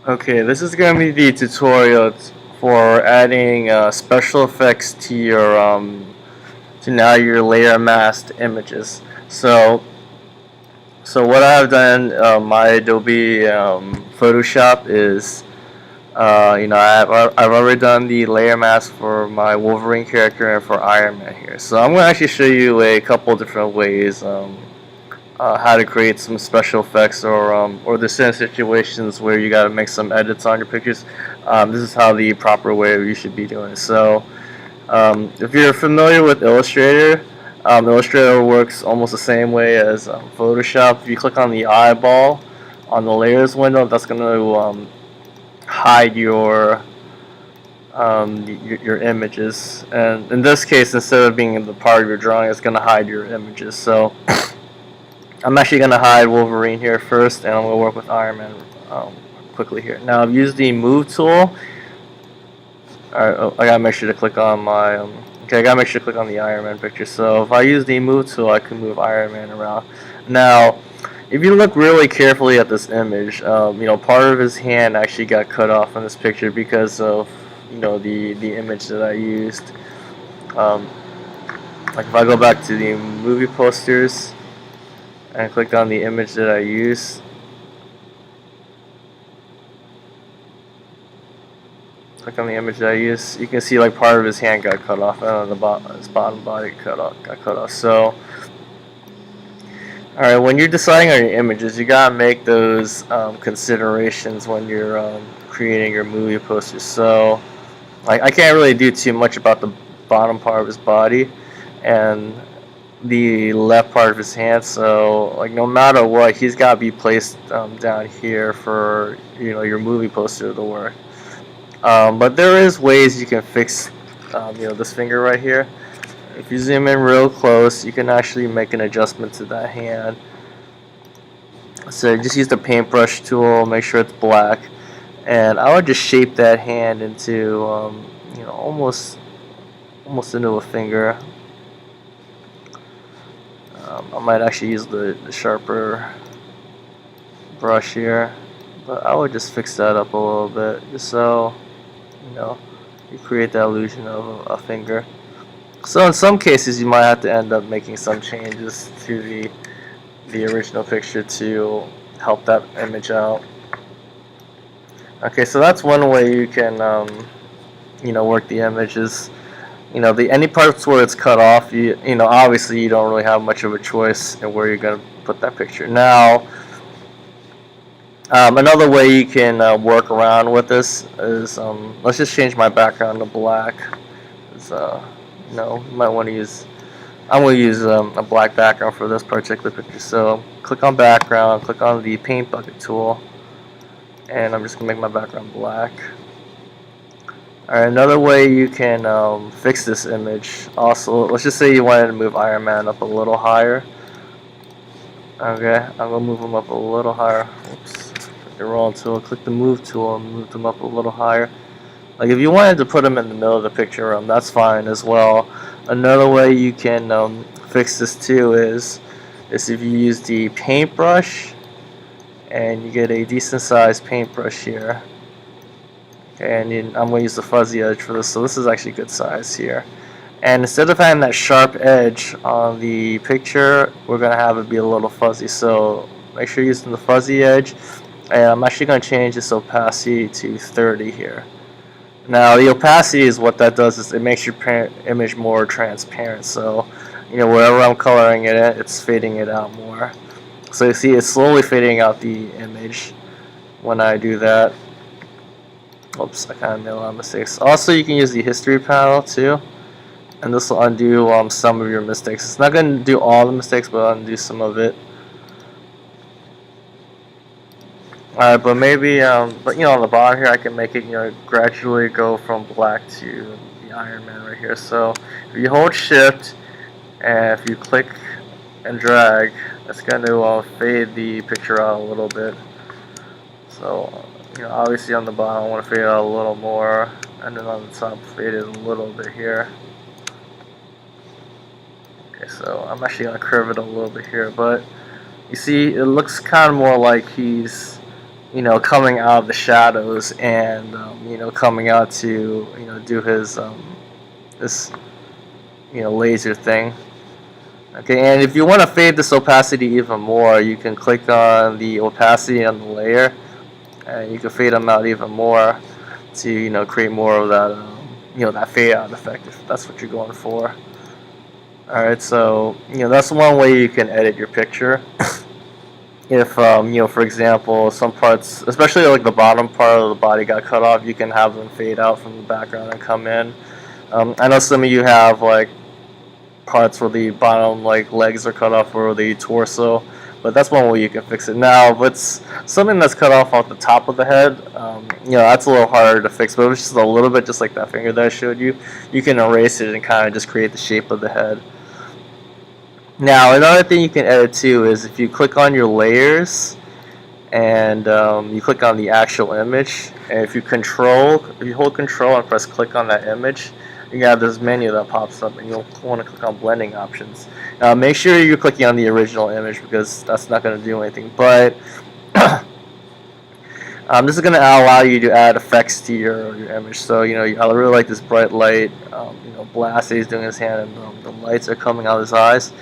Okay, this is going to be the tutorial for adding special effects to your to now your layer masked images. So what I've done, my Adobe Photoshop is, I've already done the layer mask for my Wolverine character and for Iron Man here. So I'm going to actually show you a couple different ways. How to create some special effects or the certain situations where you got to make some edits on your pictures. This is how the proper way you should be doing it. So if you're familiar with Illustrator, Illustrator works almost the same way as Photoshop. If you click on the eyeball on the layers window, that's going to hide your images. And in this case, instead of being the part of your drawing, it's going to hide your images. So I'm actually going to hide Wolverine here first, and I'm going to work with Iron Man quickly here. Now I've used the Move tool. Alright, I gotta make sure to click on my, okay, I gotta make sure to click on the Iron Man picture. So if I use the Move tool, I can move Iron Man around. Now, if you look really carefully at this image, part of his hand actually got cut off in this picture because of, the image that I used. Like if I go back to the movie posters and click on the image that I used, click on the image that I used, you can see like part of his hand got cut off and his bottom body got cut off. So, alright, when you're deciding on your images, you gotta make those considerations when you're creating your movie posters. So, like, I can't really do too much about the bottom part of his body and the left part of his hand. So, like, no matter what, he's gotta be placed down here for your movie poster to work. But there is ways you can fix this finger right here. If you zoom in real close, you can actually make an adjustment to that hand. So just use the paintbrush tool, make sure it's black, and I would just shape that hand into almost into a finger. I might actually use the sharper brush here, but I would just fix that up a little bit just so you create the illusion of a finger. So in some cases you might have to end up making some changes to the original picture to help that image out. Okay, so that's one way you can work the images. Any parts where it's cut off, obviously you don't really have much of a choice in where you're going to put that picture. Now, another way you can work around with this is, let's just change my background to black. You might want to use, I'm going to use a black background for this particular picture. So click on background, click on the paint bucket tool, and I'm just going to make my background black. Alright, another way you can fix this image, also, let's just say you wanted to move Iron Man up a little higher. Okay, I'm going to move him up a little higher. Oops, click the wrong tool, click the move tool and move them up a little higher. Like if you wanted to put them in the middle of the picture, that's fine as well. Another way you can fix this too is if you use the paintbrush and you get a decent sized paintbrush here. Okay, and I'm going to use the fuzzy edge for this, so this is actually good size here. And instead of having that sharp edge on the picture, we're going to have it be a little fuzzy. So make sure you're using the fuzzy edge. And I'm actually going to change this opacity to 30 here. Now the opacity is what that does is it makes your image more transparent. So wherever I'm coloring it in, it's fading it out more. So you see it's slowly fading out the image when I do that. Oops, I kind of made a lot of mistakes. Also, you can use the history panel too, and this will undo some of your mistakes. It's not going to do all the mistakes, but it'll undo some of it. Alright, but maybe, but on the bottom here, I can make it, gradually go from black to the Iron Man right here. So if you hold Shift and if you click and drag, it's going to fade the picture out a little bit. So obviously on the bottom I want to fade it out a little more, and then on the top fade it a little bit here. Okay, so I'm actually going to curve it a little bit here, but you see it looks kind of more like he's coming out of the shadows and coming out to do his this laser thing. Okay, and if you want to fade this opacity even more, you can click on the opacity on the layer, and you can fade them out even more to create more of that that fade out effect if that's what you're going for. All right, so that's one way you can edit your picture. If for example, some parts, especially like the bottom part of the body got cut off, you can have them fade out from the background and come in. I know some of you have like parts where the bottom like legs are cut off or the torso, but that's one way you can fix it. Now, if it's something that's cut off the top of the head, that's a little harder to fix, but if it's just a little bit, just like that finger that I showed you, you can erase it and kind of just create the shape of the head. Now, another thing you can edit too is if you click on your layers and you click on the actual image, and if you hold control and press click on that image, you have this menu that pops up, and you'll want to click on blending options. Now, make sure you're clicking on the original image because that's not going to do anything. But this is going to allow you to add effects to your image. So I really like this bright light, blast that he's doing his hand, and the lights are coming out of his eyes.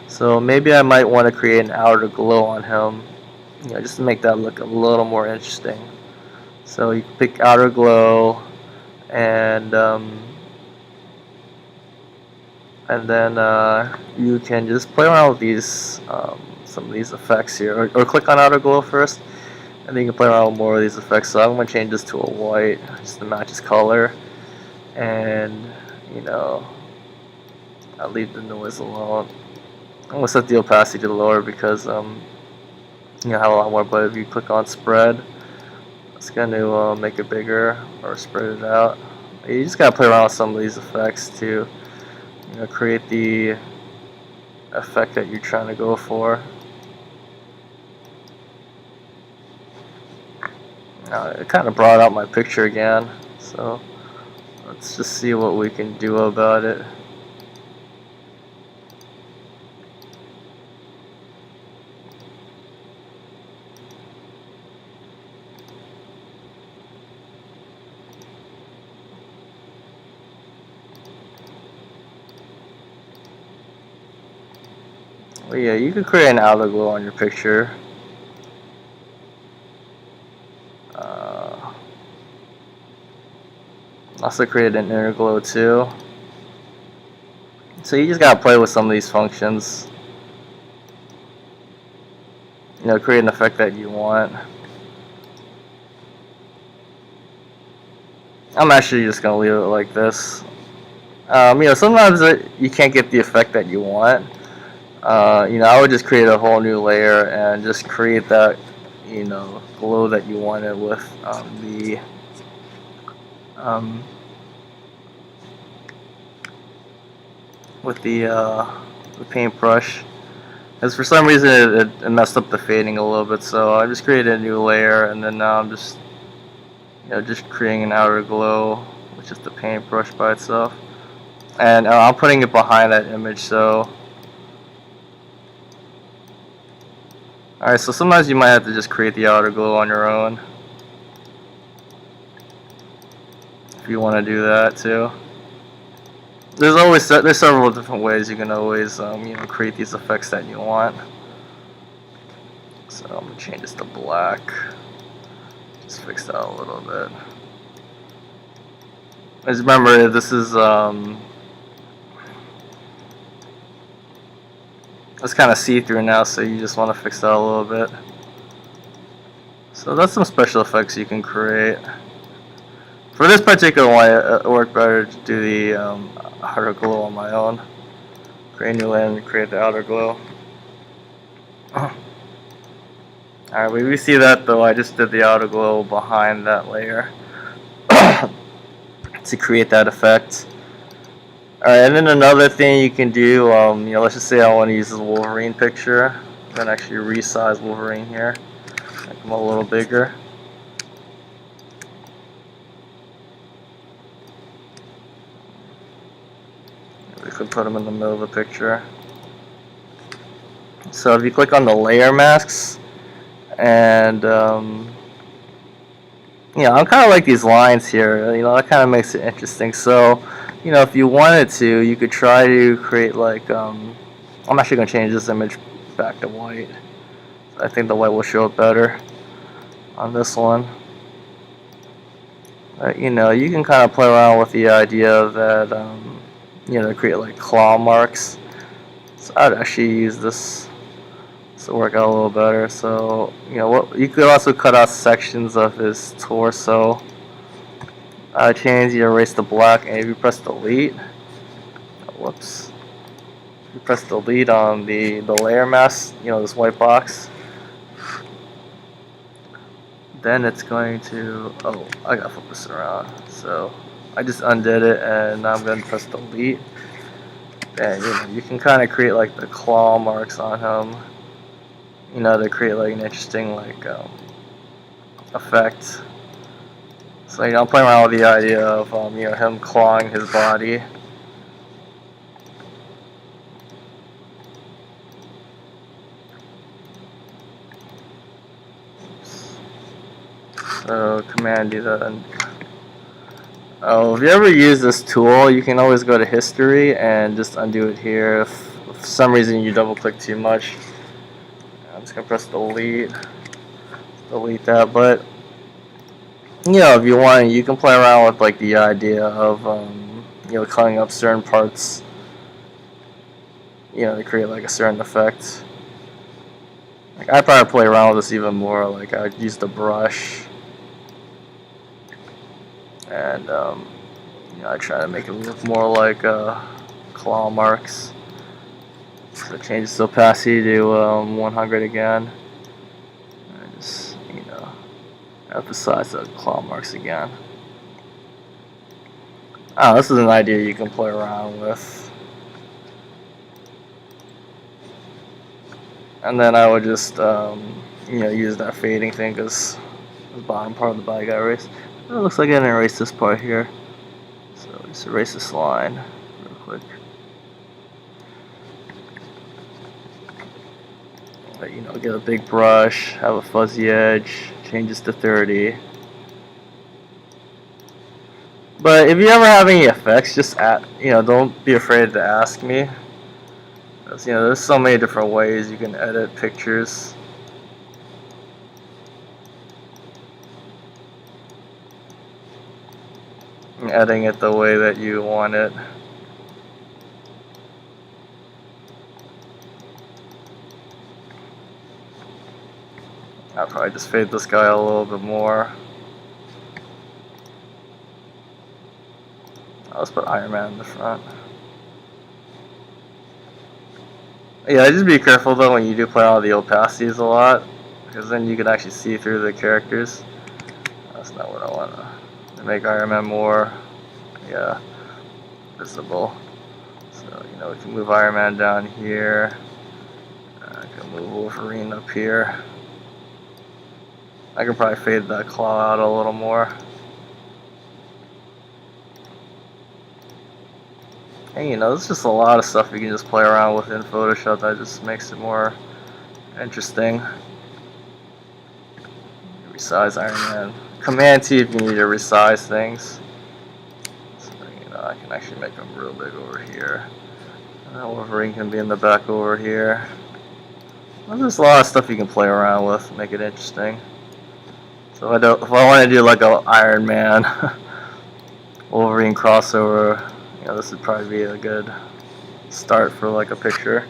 So maybe I might want to create an outer glow on him, just to make that look a little more interesting. So you can pick outer glow, and then you can just play around with these some of these effects here, or click on outer glow first, and then you can play around with more of these effects. So I'm going to change this to a white just to match his color, and I'll leave the noise alone. I'm going to set the opacity to lower because have a lot more, but if you click on spread, it's going to make it bigger or spread it out. You just got to play around with some of these effects to create the effect that you're trying to go for. Now, it kind of brought out my picture again, so let's just see what we can do about it. Well, yeah, you can create an outer glow on your picture. Also create an inner glow too. So you just gotta play with some of these functions. Create an effect that you want. I'm actually just gonna leave it like this. Sometimes you can't get the effect that you want. I would just create a whole new layer and just create that, glow that you wanted with the paintbrush. Because for some reason it messed up the fading a little bit, so I just created a new layer, and then now I'm just creating an outer glow, which is the paintbrush by itself, and I'm putting it behind that image. So alright, so sometimes you might have to just create the outer glow on your own if you want to do that too. There's several different ways you can always create these effects that you want. So I'm gonna change this to black. Just fix that a little bit. Just remember, this is it's kind of see-through now, so you just want to fix that a little bit. So that's some special effects you can create. For this particular one, it worked better to do the outer glow on my own. Create a new layer and create the outer glow. Alright, we see that though. I just did the outer glow behind that layer to create that effect. Alright, and then another thing you can do, let's just say I want to use this Wolverine picture. I'm going to actually resize Wolverine here. Make him a little bigger. We could put him in the middle of the picture. So if you click on the layer masks, and I kind of like these lines here. That kind of makes it interesting. So, if you wanted to, you could try to create like, I'm actually going to change this image back to white. I think the white will show up better on this one. You can kind of play around with the idea that, create like claw marks. So I'd actually use this to work out a little better. So, you could also cut out sections of his torso. Change, you erase the black, and if you press delete, whoops, you press delete on the layer mask, this white box, then it's going to, oh, I gotta flip this around. So I just undid it, and now I'm going to press delete. And you can kind of create like the claw marks on him, to create like an interesting like effect. So I'm playing around with the idea of him clawing his body. So Command D that. Oh, if you ever use this tool, you can always go to history and just undo it here. If for some reason you double click too much, I'm just gonna press delete that. But if you want, you can play around with like the idea of cutting up certain parts, to create like a certain effect. Like I probably play around with this even more. Like I'd use the brush. And I try to make it look more like claw marks. So change the opacity to 100 again. And just emphasize the claw marks again. This is an idea you can play around with. And then I would just use that fading thing because the bottom part of the body got erased. It looks like I didn't erase this part here. So just erase this line real quick. But, get a big brush, have a fuzzy edge, change this to 30. But if you ever have any effects, just don't be afraid to ask me. Because, there's so many different ways you can edit pictures. Editing it the way that you want it. I'll probably just fade this guy a little bit more. Let's put Iron Man in the front. Yeah, just be careful though when you do play all the opacities a lot, because then you can actually see through the characters. That's not what I want to make Iron Man more, visible. So we can move Iron Man down here. I can move Wolverine up here. I can probably fade that claw out a little more. And there's just a lot of stuff you can just play around with in Photoshop that just makes it more interesting. Resize Iron Man. Command T if you need to resize things. So I can actually make them real big over here. And then Wolverine can be in the back over here. Well, there's a lot of stuff you can play around with, make it interesting. So if I want to do like a Iron Man Wolverine crossover, this would probably be a good start for like a picture.